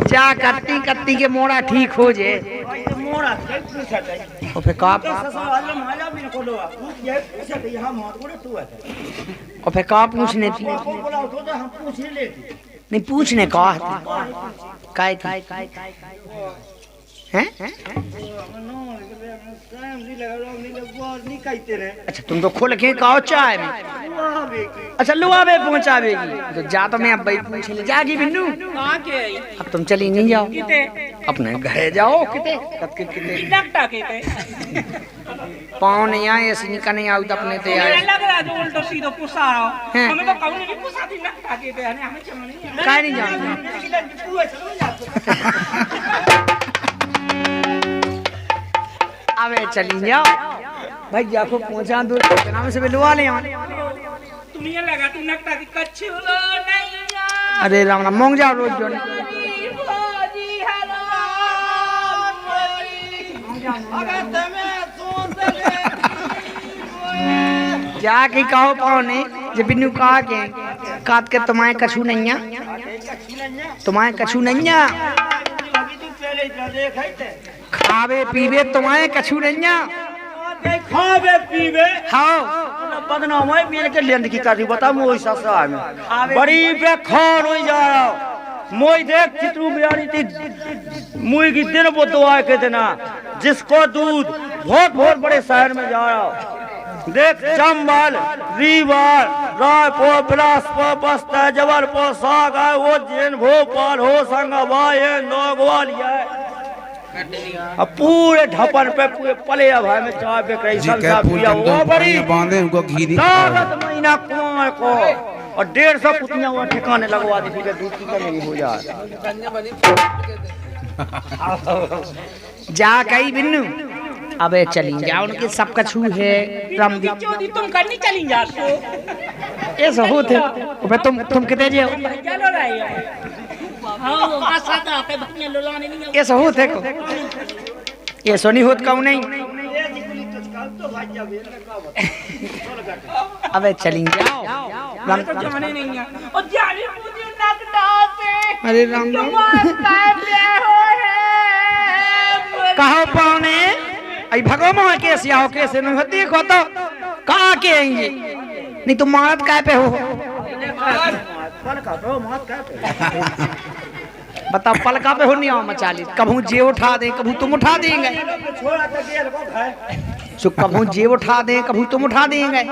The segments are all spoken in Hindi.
जा कत्ती कत्ती के मोड़ा ठीक हो जे मोड़ा पूछा चाहिए और फिर का और फिर का पूछने थी नहीं पूछने का काय हैं अच्छा तुम तो खोल के कहो चाय में अच्छा लुआवे पहुंचावेगी तो जा तो मैं अब भाई पूछ ले जागी बिन्नू कहां के आई अब तुम चली नहीं जाओ किते अपने घरे जाओ किते डकटा के पाँव नहीं आए ऐसे निकल नहीं आउट अपने ते आए लग रहा जो उल्टो सीधो पुसा रहा हमें तो कभी नहीं पुसा थी नकटा के हमें चलो नहीं काय नहीं जाना अबे चली जाओ भाई जाको पहुंचा दो नाम से लुआ ले तुम्हें ये लगा तू नकटा की कच्ची नहीं अरे राम राम मोंग जाओ रोज जो जाके कहो पाओ ने जे बिन्नू कहा के काट के तुम्हारे कछू नहीं तुम्हारे कछू नहीं खावे पीवे तुम्हारे कछू नहीं खावे पीवे हाँ बदनाम है मेरे के लेंद की कर बता मोई ससुरा में बड़ी बेखान हो जा रहा मोई देख चित्रू बियानी थी मुई की दिन वो दुआ के देना जिसको दूध बहुत बहुत बड़े शहर में जा रहा देख चंबल रीवा रायपुर बिलासपुर बस्तर जबलपुर सागर वो जिन भोपाल हो संगवाई नौगवालिया अब पूरे ढपन पे पूरे पले भाई में चाय पे कई सब पिया वो बड़ी बांधे उनको घी दी लागत महीना कुआं को और 150 कुतियां वहाँ ठिकाने लगवा दी थी दूध की कमी हो जाए जा कही बिन्नू अबे चली जाओ उनके सब कछू है राम दी तुम करनी चली जा सो ऐसा होते अबे तुम कितने जे चलो रही है हां वो सादा पे भनिया लोलाने नहीं ऐसा होते को ये सोनी होत कहूं नहीं अबे चली जाओ राम तो जाने नहीं है और जाने मुझे नकटा से अरे राम कहो पाने आई भगवान कैसे आओ कैसे नहीं देखो तो कहाँ के आएंगे नहीं तो मारत काय पे हो बताओ पलका पे हो नहीं आओ मचाली कभू जे उठा दे कभू तुम उठा देंगे कभू जे उठा दे कभू तुम उठा देंगे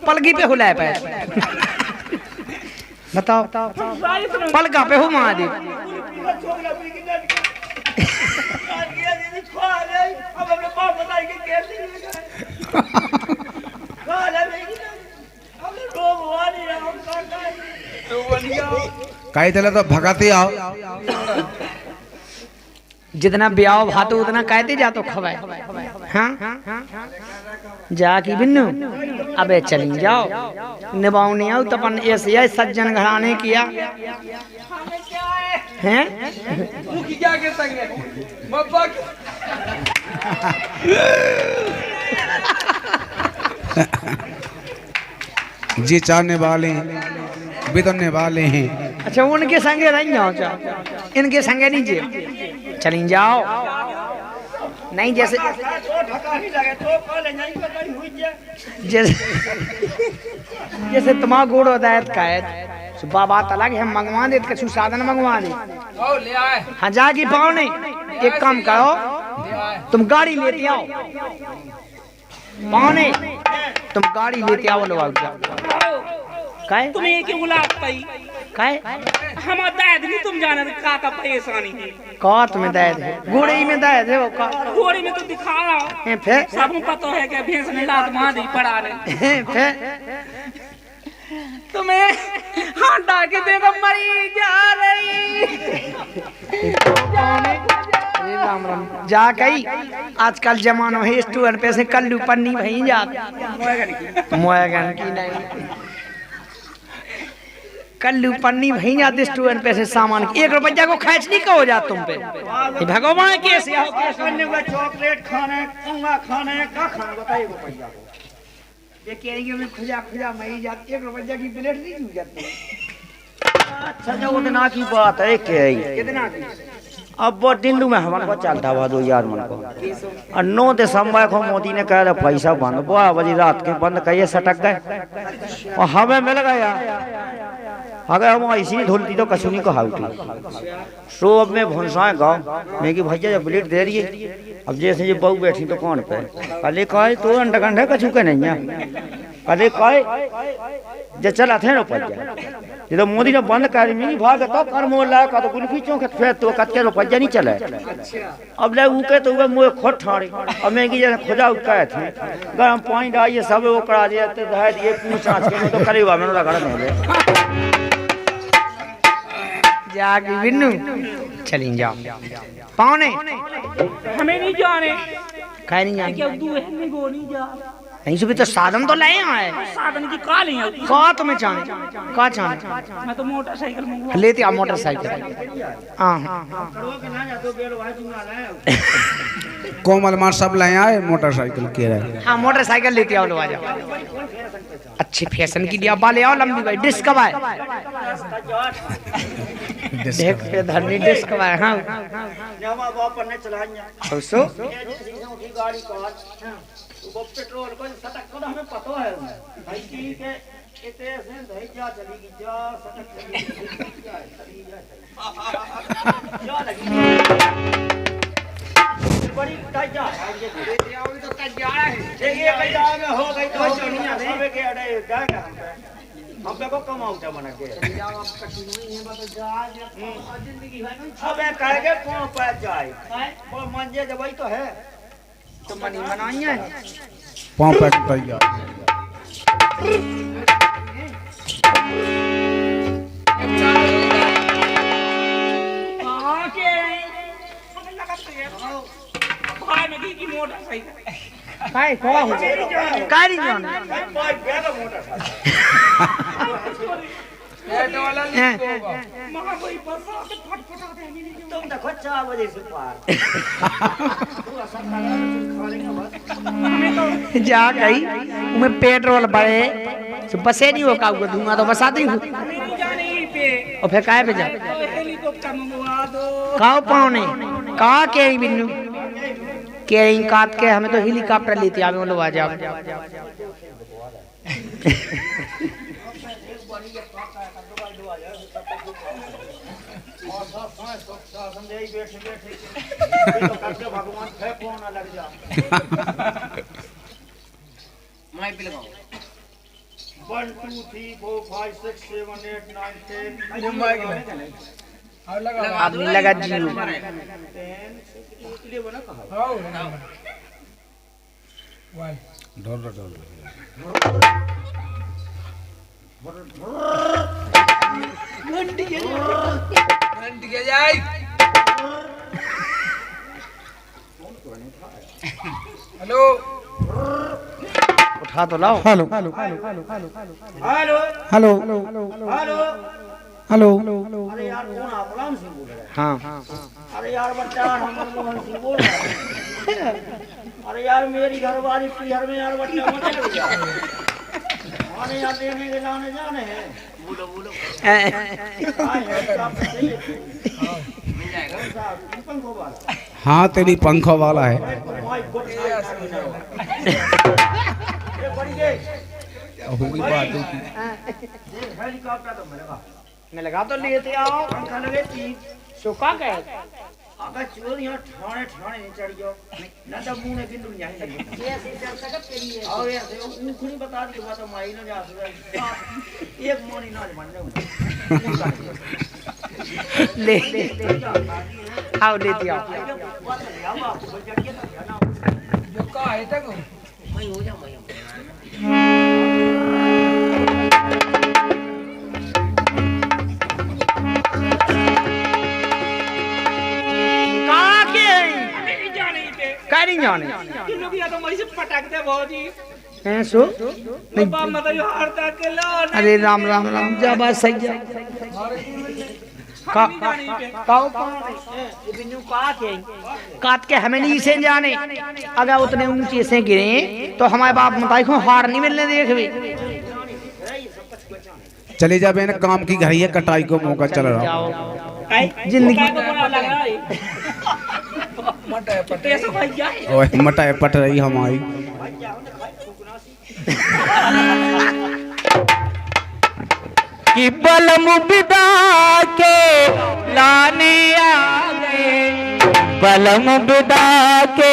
पलगी पे हो लाए पे बताओ पलका पे हो महादेव कहीं चले तो भगाते आओ जितना ब्याह भातो उतना कहते जा तो खवाए हाँ जा की बिन्नू अबे चली जाओ निभाऊ नहीं आओ तपन ऐसे सज्जन घराने किया हैं क्या के संग जी चाहने वाले बितने वाले हैं अच्छा उनके संगे रह जाओ इनके संगे नहीं जे चली जाओ नहीं जैसे जैसे तुम्हारा गोड़ हदायत का है बाबा तलाक हम मंगवा दे कछु साधन मंगवा दे हाँ जागी पाओ नहीं एक काम करो तुम गाड़ी लेते आओ पाओ नहीं तुम गाड़ी लेते आओ लो काय तुम्हें एक गुलाब पाई काय हम दाद नहीं तुम जाना का परेशानी है का तुम्हें दाद है घोड़े में दाद है वो का घोड़े में तो दिखा रहा है फिर सबको पता है कि भैंस ने लात मार दी पड़ा ने फिर तुम्हें हाथ डाल के देखो मरी जा रही राम राम जा कही आजकल जमानो है स्टूडेंट पे से कल्लू पन्नी भई जात मोयगन की नहीं कल्लू पन्नी भई जाते स्टूडेंट पे से सामान 1 रुपया को खर्च नहीं कहो जा तुम पे भगवान कैसे चॉकलेट खाने कंगा खाने का खाना बताइए रुपया ये कहेंगे में खुजा खुजा मई जाती 1 रुपया की प्लेट नहीं मिल जाती अच्छा जो उतना की बात है के कितना अब वो दिल्ली में हमारे को चलता हुआ 2000 मन को और 9 दिसंबर को मोदी ने कहा पैसा बंद 12 बजे रात के बंद कहिए सटक गए और हमें मिल गया अगर हम ऐसी धुलती तो कसूनी को हाउटी सो अब मैं भोंसाए गाँव मैं कि भैया जब प्लेट दे रही है अब जैसे ये बहू बैठी तो कौन पे कल कहे तो अंडा कंडा कछू के नहीं है कल कहे जे चला थे रुपया ये तो मोदी ने बंद कर मी भाग तो कर मोल ला का तो कुल्फी चौक फेर तो कच्चे रुपया नहीं चले अब ले उके तो मोए खोट ठाड़ी अब मैं की जैसे खोजा उका थे गरम पानी डालिए सब वो करा दिए तो दे दिए पूछ आंच के तो करीबा मैंने लगा नहीं जागी बिन्नू चलिए जाओ पाने हमें नहीं जाने कह नहीं जाने क्या तू है नहीं गो नहीं जा नहीं सुबह तो साधन तो लाए आए साधन की का ले आती का तुम्हें जाने का जाने मैं तो मोटरसाइकिल मंगवा लेते आ मोटरसाइकिल हाँ कोमल मार सब लाए आए मोटरसाइकिल के रहे हाँ मोटरसाइकिल लेते आओ लो आ जाओ अच्छी फैशन की दिया बाले आओ लंबी भाई डिस्क आए देख पे धरनी डिस्क आए हाँ जमा बाप ने चलाइया सो गाड़ी का वो पेट्रोल को सटक को हमें पता है भाई की के इतने से नहीं जा चलेगी जा सटक चलेगी जा लगी बड़ी टाइट जा ये आओ तो तैयार है देखिए कई जगह में हो गई तो दुनिया में के अड़े जाएगा हम पे को कम आउट बना के अब कह के कौन पे जाए वो मंजे जब तो है तो मनी बनाइए पाँव पैक तैयार भाई में की मोटरसाइकिल काय थोड़ा हो काय नहीं जाना महा कोई बसा के फटफटाते हैं नहीं तुम देखो 4 बजे से पार जा गई मैं पेट्रोल भरे तो बसे नहीं हो का दूंगा तो बसाती हूँ नहीं जाने पे और फिर काय पे जा हेलीकॉप्टर मंगवा दो काओ पाउने कहा के बिन्नू के काट के हमें तो हेलीकॉप्टर लेते आवे लोग आ जाओ भगवान थे कौन लग जा मैं भी लगाऊं 1 2 3 4 5 6 7 8 9 10 आदमी लगा जीव ढोल ढोल हेलो उठा तो लाओ hello hello hello hello hello अरे यार कौन आबलाम सिंह बोल रहा है हाँ अरे यार बच्चा हमर मोहन सिंह बोल रहा है अरे यार मेरी घरवाली पिहर में यार बच्चा मत ले जा आने यार देने के जाने हैं बोलो बोलो मिल जाएगा पंखों वाला हाँ तेरी पंखों वाला है ये बड़ी गई होगी बात हेलीकॉप्टर तो मैं लगा तो लेते आओ पंखा लगे 3 सुखा गए अगर चोर यहाँ ठाणे नहीं चढ़ जाओ ना तो मुंह में बिंदु नहीं आएगी ये ऐसे चढ़ सकत तेरी है और ऐसे ऊख नहीं बता दी बात माई ना जा सके एक मोनी ना बन जाओ ले आओ लेते आओ जो का है तक मैं हो जा मैं क्या नहीं जाने किलो की तो मुझे पटकते बहुत ही हैं सो बाबा मतलब यो हार तक के लो अरे राम राम राम जा बात सही है काओ ये बिन्नू काट के हमें नहीं से जाने अगर उतने ऊंचे से गिरे तो हमारे बाप मताई को हार नहीं मिलने देख भी चले जाबे ना काम की घर है कटाई को मौका चल रहा जिंदगी को बुरा लग रहा है कैसे भाई क्या ओए मटाए पट रही हमारी कि बलम बिदा के लाने आ गए बलम बिदा के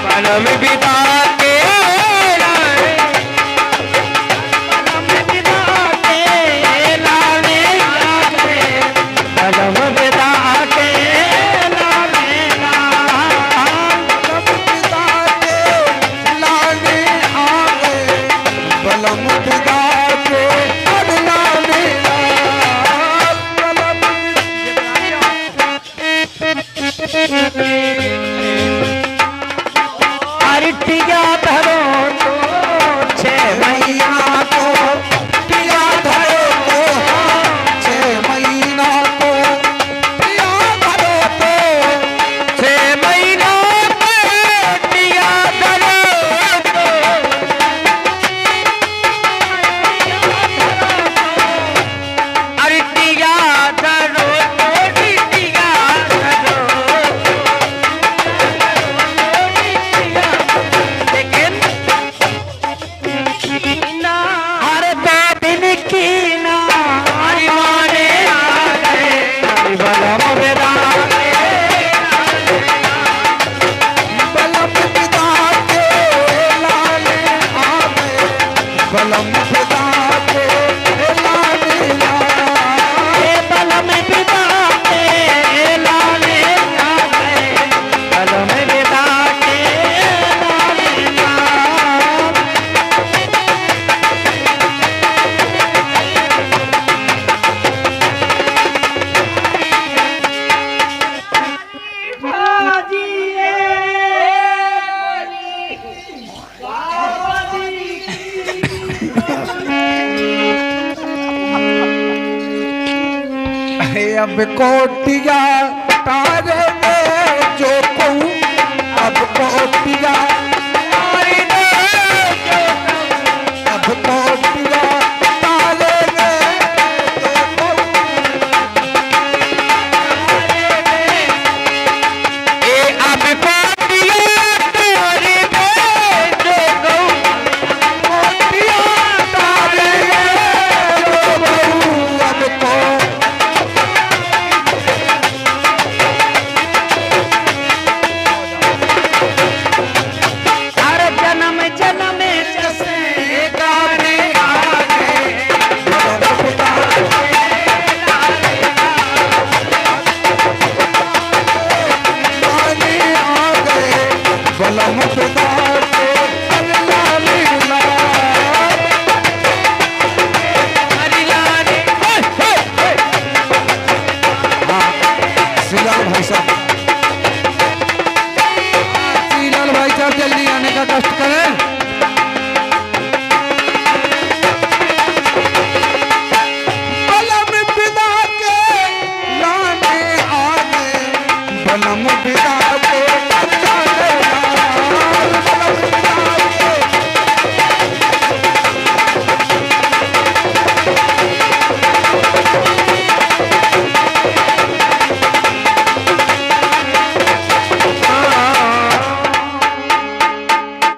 बलम बिदा के बलम बिदा के लाने आ गए बलम बिदा के लाने बलम खुदा के अदना मेरा अरिटिया धरो तो 6 महीना को पिया धरो तो 6 महीना को पिया धरो तो 6 महीना को टिया धरो तो अरिटिया धरो तो टिया धरो लेकिन हर 2 दिन की ना हरि माने आ गए हरि बलम बेदा बलम खुदा के लाने आ गए बलम खुदा के लाने आ बलम बेदा के लाने आ गए बलम बेदा के लाने आ अब कोटिया तारे में जो कहूँ अब कोटिया